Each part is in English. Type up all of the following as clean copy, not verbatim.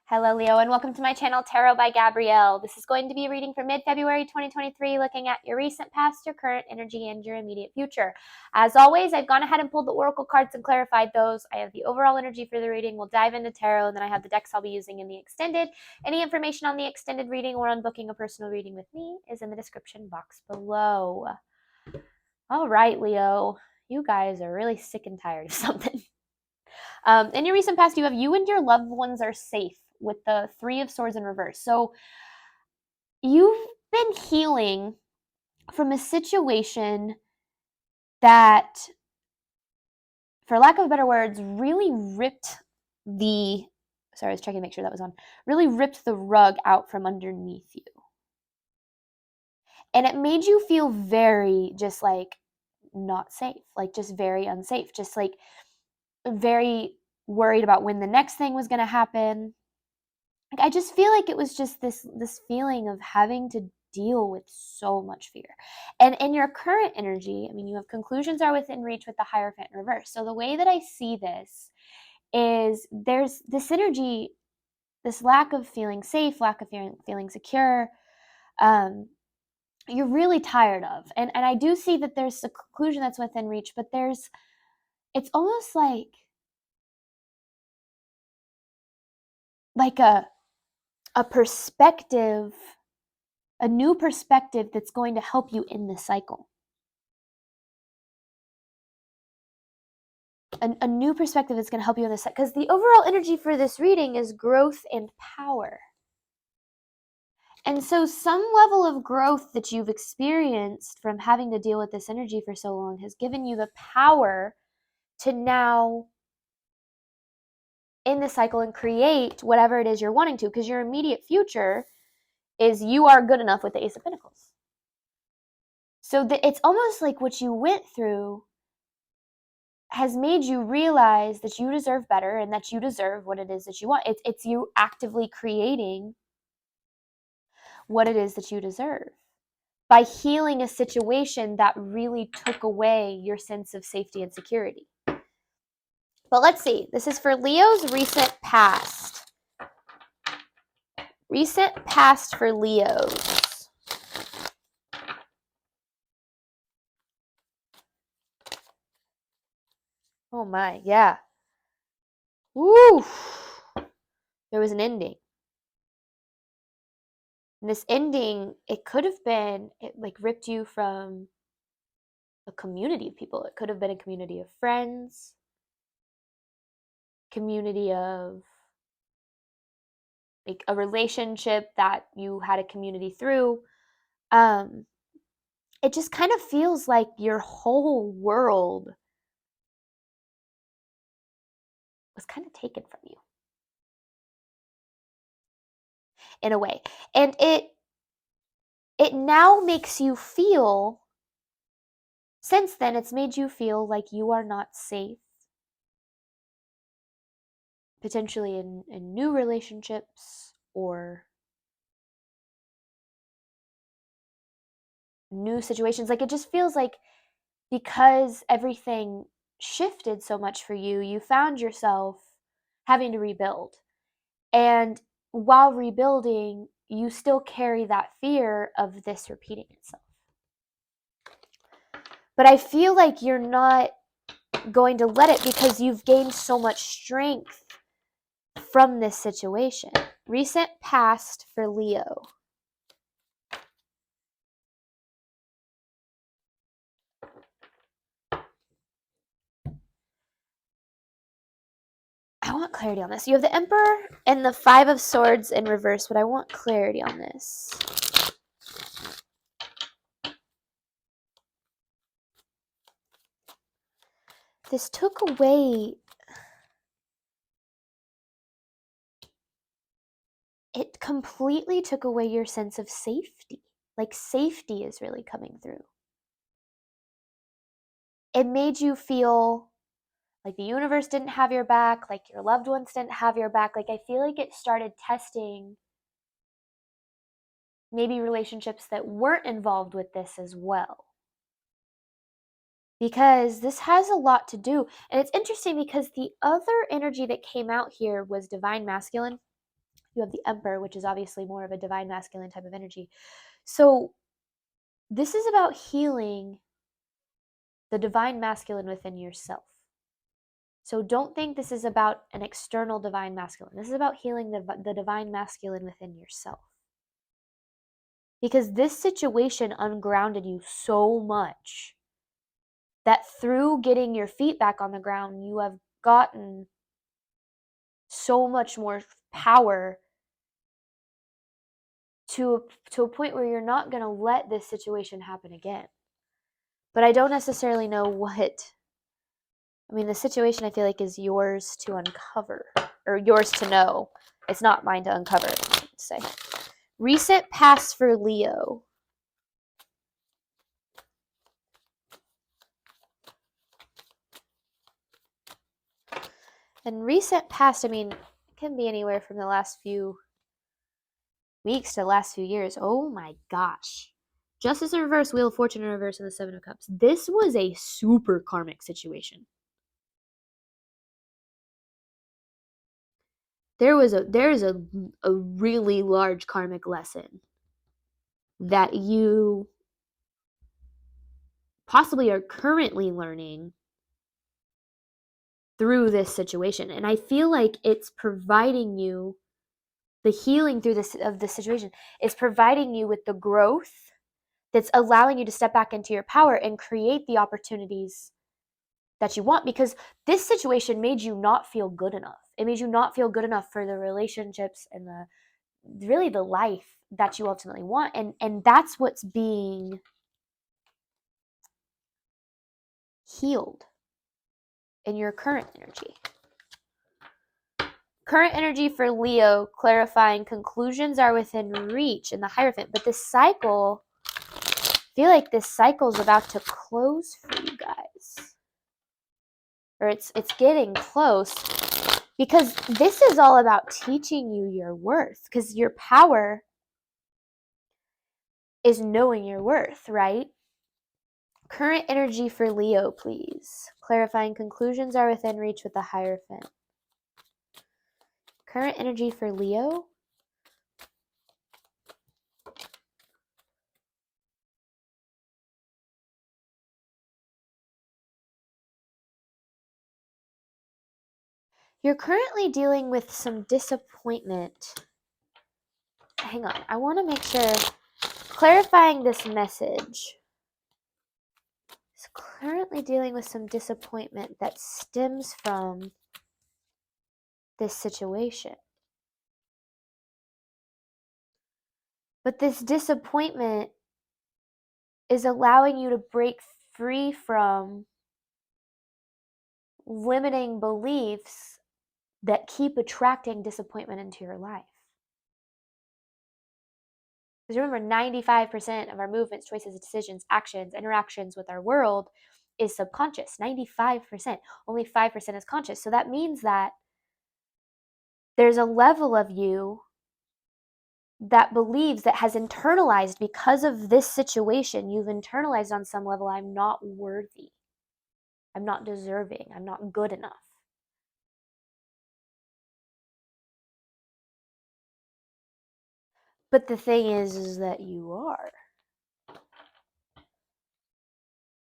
Hello, Leo, and welcome to my channel, Tarot by Gabrielle. This is going to be a reading for mid-February 2023, looking at your recent past, your current energy, and your immediate future. As always, I've gone ahead and pulled the oracle cards and clarified those. I have the overall energy for the reading. We'll dive into tarot, and then I have the decks I'll be using in the extended. Any information on the extended reading or on booking a personal reading with me is in the description box below. All right, Leo, you guys are really sick and tired of something. In your recent past, you have you and your loved ones are safe with the Three of Swords in reverse. So you've been healing from a situation that, for lack of better words, really ripped the, sorry, I was checking to make sure that was on, really ripped the rug out from underneath you. And it made you feel very just like not safe, like just very unsafe, just like very worried about when the next thing was going to happen. Like, I just feel like it was just this feeling of having to deal with so much fear. And in your current energy, I mean, you have conclusions are within reach with the Hierophant in reverse. So the way that I see this is there's this energy, this lack of feeling safe, lack of feeling secure, you're really tired of. And I do see that there's a conclusion that's within reach, but it's almost like a perspective, a new perspective that's going to help you in this cycle. A new perspective that's going to help you in this, because the overall energy for this reading is growth and power. And so some level of growth that you've experienced from having to deal with this energy for so long has given you the power to now in the cycle and create whatever it is you're wanting to, because your immediate future is you are good enough with the Ace of Pentacles. So it's almost like what you went through has made you realize that you deserve better and that you deserve what it is that you want. It's you actively creating what it is that you deserve by healing a situation that really took away your sense of safety and security. But let's see. This is for Leo's recent past. Recent past for Leo's. Oh my, yeah. Woo! There was an ending. And this ending, it could have been, it like ripped you from a community of people. It could have been a community of friends, community of like a relationship that you had a community through. It just kind of feels like your whole world was kind of taken from you in a way. And it now makes you feel, since then, it's made you feel like you are not safe, potentially in new relationships or new situations. Like, it just feels like because everything shifted so much for you, you found yourself having to rebuild. And while rebuilding, you still carry that fear of this repeating itself. But I feel like you're not going to let it because you've gained so much strength from this situation. Recent past for Leo. I want clarity on this. You have the Emperor and the Five of Swords in reverse, but I want clarity on this. This took away, it completely took away your sense of safety. Like, safety is really coming through. It made you feel like the universe didn't have your back, like your loved ones didn't have your back. Like, I feel like it started testing maybe relationships that weren't involved with this as well. Because this has a lot to do. And it's interesting because the other energy that came out here was divine masculine. you have the Emperor, which is obviously more of a divine masculine type of energy. So this is about healing the divine masculine within yourself. So don't think this is about an external divine masculine. This is about healing the divine masculine within yourself. Because this situation ungrounded you so much that through getting your feet back on the ground, you have gotten so much more power to a point where you're not going to let this situation happen again. But I don't necessarily know what. I mean, the situation I feel like is yours to uncover, or yours to know. It's not mine to uncover, let's say. Recent past for Leo. And recent past, I mean, it can be anywhere from the last few weeks to the last few years. Oh my gosh. Justice in reverse, Wheel of Fortune in reverse, and the Seven of Cups. This was a super karmic situation. There is a really large karmic lesson that you possibly are currently learning through this situation. And I feel like it's providing you the healing through this of the situation. It's providing you with the growth that's allowing you to step back into your power and create the opportunities that you want, because this situation made you not feel good enough. It made you not feel good enough for the relationships and the life that you ultimately want. And that's what's being healed in your current energy. Current energy for Leo, clarifying conclusions are within reach in the Hierophant. But this cycle, I feel like this cycle is about to close for you guys. Or it's getting close, because this is all about teaching you your worth, because your power is knowing your worth, right? Current energy for Leo, please. Clarifying conclusions are within reach with the Hierophant. Current energy for Leo. You're currently dealing with some disappointment. Hang on, I want to make sure. Clarifying this message. It's currently dealing with some disappointment that stems from this situation. But this disappointment is allowing you to break free from limiting beliefs that keep attracting disappointment into your life. Because remember, 95% of our movements, choices, decisions, actions, interactions with our world is subconscious. 95%. Only 5% is conscious. So that means that there's a level of you that believes, that has internalized, because of this situation, you've internalized on some level, I'm not worthy. I'm not deserving. I'm not good enough. But the thing is that you are.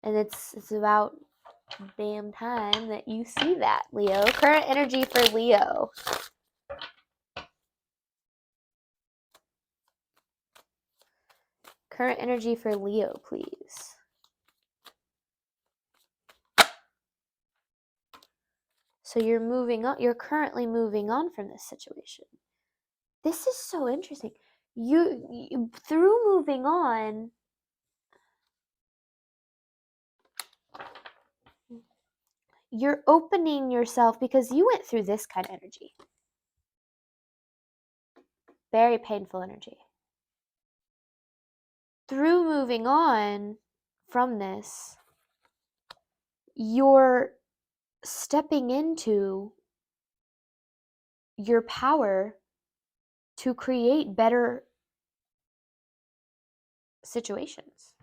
And it's about damn time that you see that, Leo. Current energy for Leo. Current energy for Leo, please. So you're moving on. You're currently moving on from this situation. This is so interesting. You through moving on, you're opening yourself, because you went through this kind of energy. Very painful energy. Through moving on from this, you're stepping into your power to create better situations,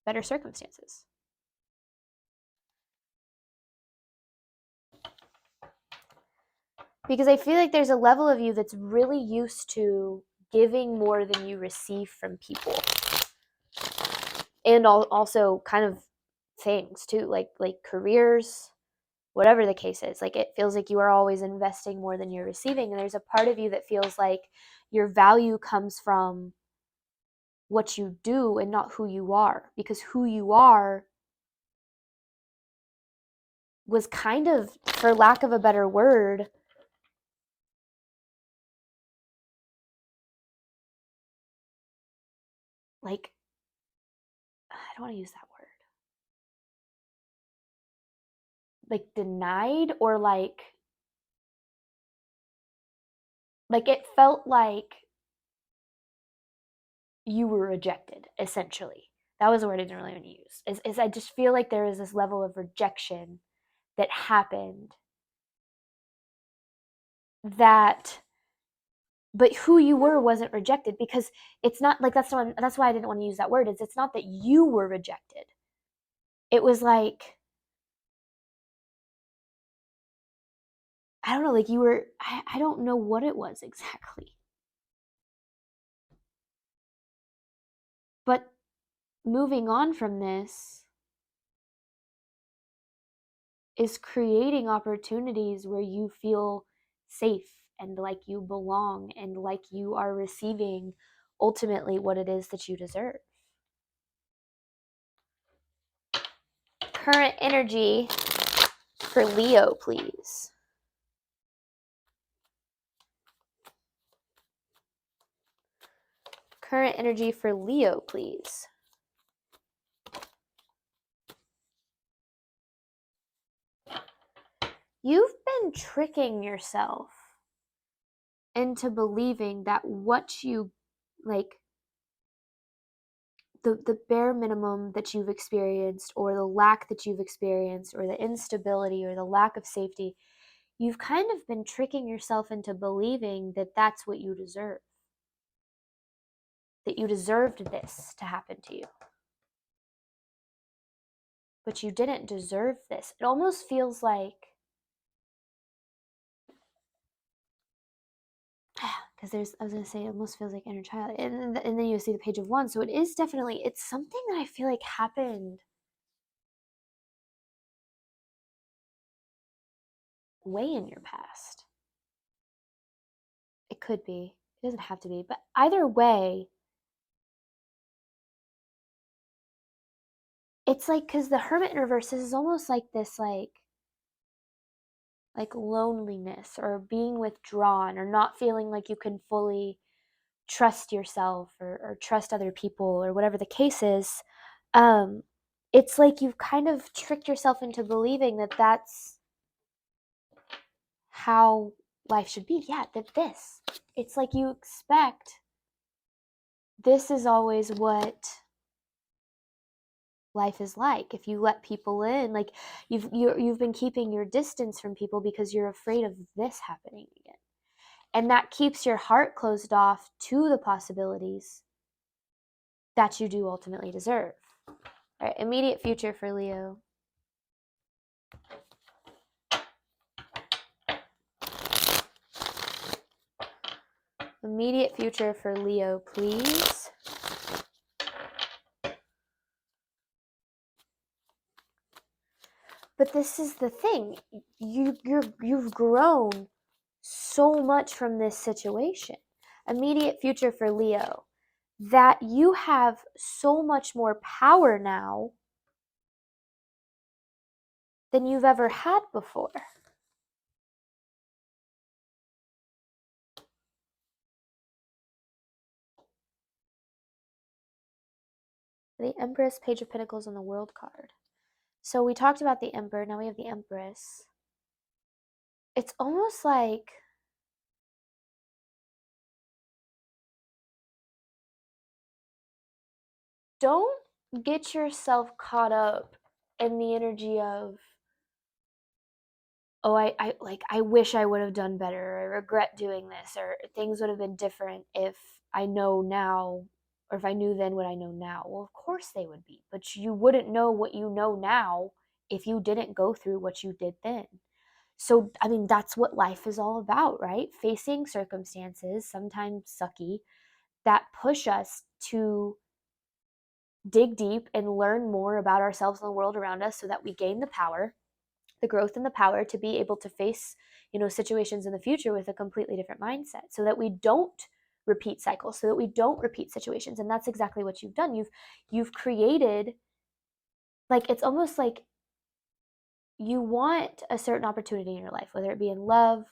better circumstances. Because I feel like there's a level of you that's really used to giving more than you receive from people. And also kind of things too, like careers, whatever the case is. Like, it feels like you are always investing more than you're receiving. And there's a part of you that feels like your value comes from what you do and not who you are, because who you are was kind of, for lack of a better word, like, I don't want to use that word, like denied, or like it felt like you were rejected, essentially. That was a word I didn't really want to use. Is I just feel like there is this level of rejection that happened, that, but who you were wasn't rejected, because it's not like, that's why I didn't want to use that word. It's not that you were rejected. It was like, I don't know, like you were, I don't know what it was exactly. But moving on from this is creating opportunities where you feel safe and like you belong and like you are receiving ultimately what it is that you deserve. Current energy for Leo, please. Current energy for Leo, please. You've been tricking yourself into believing that what you, like, the bare minimum that you've experienced, or the lack that you've experienced, or the instability or the lack of safety, you've kind of been tricking yourself into believing that that's what you deserve, that you deserved this to happen to you. But you didn't deserve this. It almost feels like, because I was going to say, it almost feels like inner child. And then you see the Page of Wands. So it is definitely, it's something that I feel like happened way in your past. It could be. It doesn't have to be. But either way, it's like, because the Hermit in reverse is almost like this, like loneliness, or being withdrawn, or not feeling like you can fully trust yourself, or trust other people, or whatever the case is. It's like you've kind of tricked yourself into believing that that's how life should be. Yeah, that this. It's like you expect this is always what life is like. If you let people in, like you've been keeping your distance from people because you're afraid of this happening again. And that keeps your heart closed off to the possibilities that you do ultimately deserve. All right, immediate future for Leo. Immediate future for Leo, please. But this is the thing. You've grown so much from this situation. Immediate future for Leo, that you have so much more power now than you've ever had before. The Empress, Page of Pentacles, and the World card. So we talked about the Emperor, now we have the Empress. It's almost like don't get yourself caught up in the energy of, oh, I wish I would have done better, or I regret doing this, or things would have been different if I know now, or if I knew then what I know now. Well, of course they would be, but you wouldn't know what you know now if you didn't go through what you did then. So, I mean, that's what life is all about, right? Facing circumstances, sometimes sucky, that push us to dig deep and learn more about ourselves and the world around us so that we gain the power, the growth and the power to be able to face, situations in the future with a completely different mindset so that we don't repeat cycles, so that we don't repeat situations. And that's exactly what you've done. You've created, like, it's almost like you want a certain opportunity in your life, whether it be in love,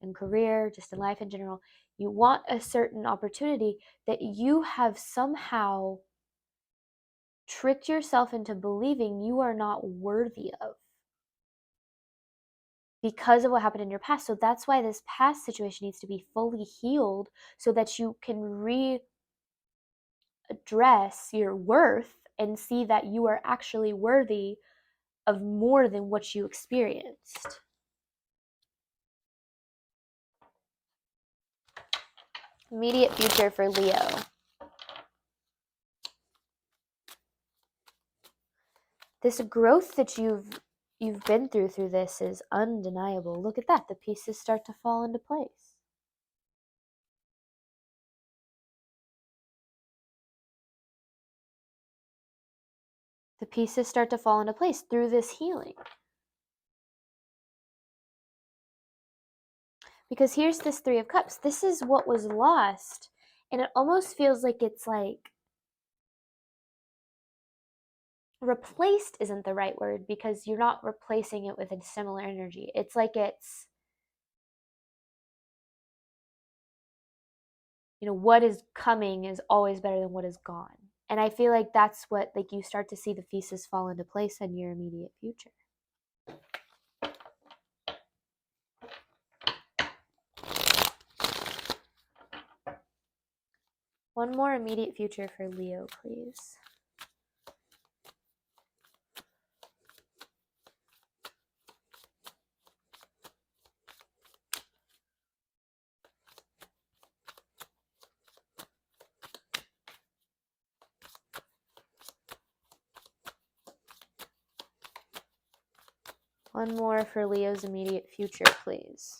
in career, just in life in general. You want a certain opportunity that you have somehow tricked yourself into believing you are not worthy of because of what happened in your past. So that's why this past situation needs to be fully healed so that you can readdress your worth and see that you are actually worthy of more than what you experienced. Immediate future for Leo. This growth that you've been through this is undeniable. Look at that. The pieces start to fall into place. The pieces start to fall into place through this healing. Because here's this Three of Cups. This is what was lost. And it almost feels like it's like replaced isn't the right word because you're not replacing it with a similar energy. It's like it's, what is coming is always better than what is gone. And I feel like that's what, like, you start to see the pieces fall into place in your immediate future. One more immediate future for Leo, please. One more for Leo's immediate future, please.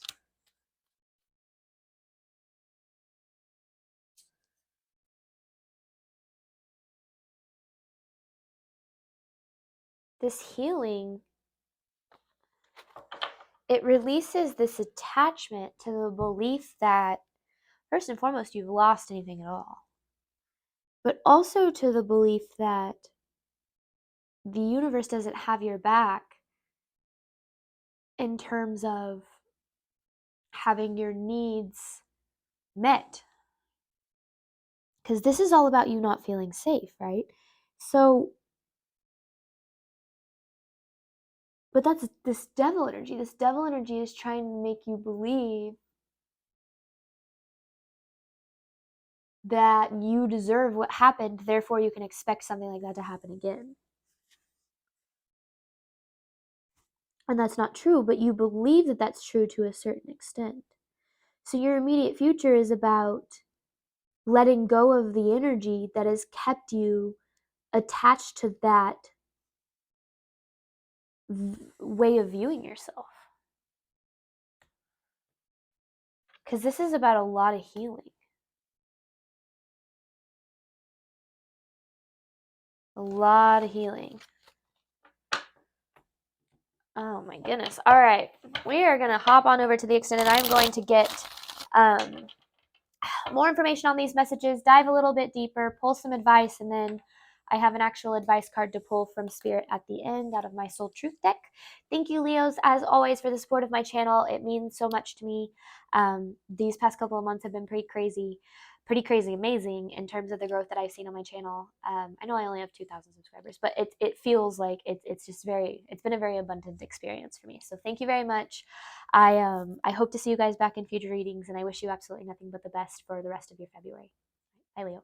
This healing, it releases this attachment to the belief that, first and foremost, you've lost anything at all. But also to the belief that the universe doesn't have your back in terms of having your needs met. Because this is all about you not feeling safe, right? So, but that's this devil energy. This devil energy is trying to make you believe that you deserve what happened, therefore you can expect something like that to happen again. And that's not true, but you believe that that's true to a certain extent. So your immediate future is about letting go of the energy that has kept you attached to that way of viewing yourself. Because this is about a lot of healing. A lot of healing. Oh my goodness. All right. We are going to hop on over to the extended. I'm going to get more information on these messages, dive a little bit deeper, pull some advice, and then I have an actual advice card to pull from Spirit at the end out of my Soul Truth deck. Thank you, Leos, as always, for the support of my channel. It means so much to me. These past couple of months have been pretty crazy, amazing in terms of the growth that I've seen on my channel. I know I only have 2,000 subscribers, but it feels like it's been a very abundant experience for me. So thank you very much. I hope to see you guys back in future readings, and I wish you absolutely nothing but the best for the rest of your February. Bye, Leo.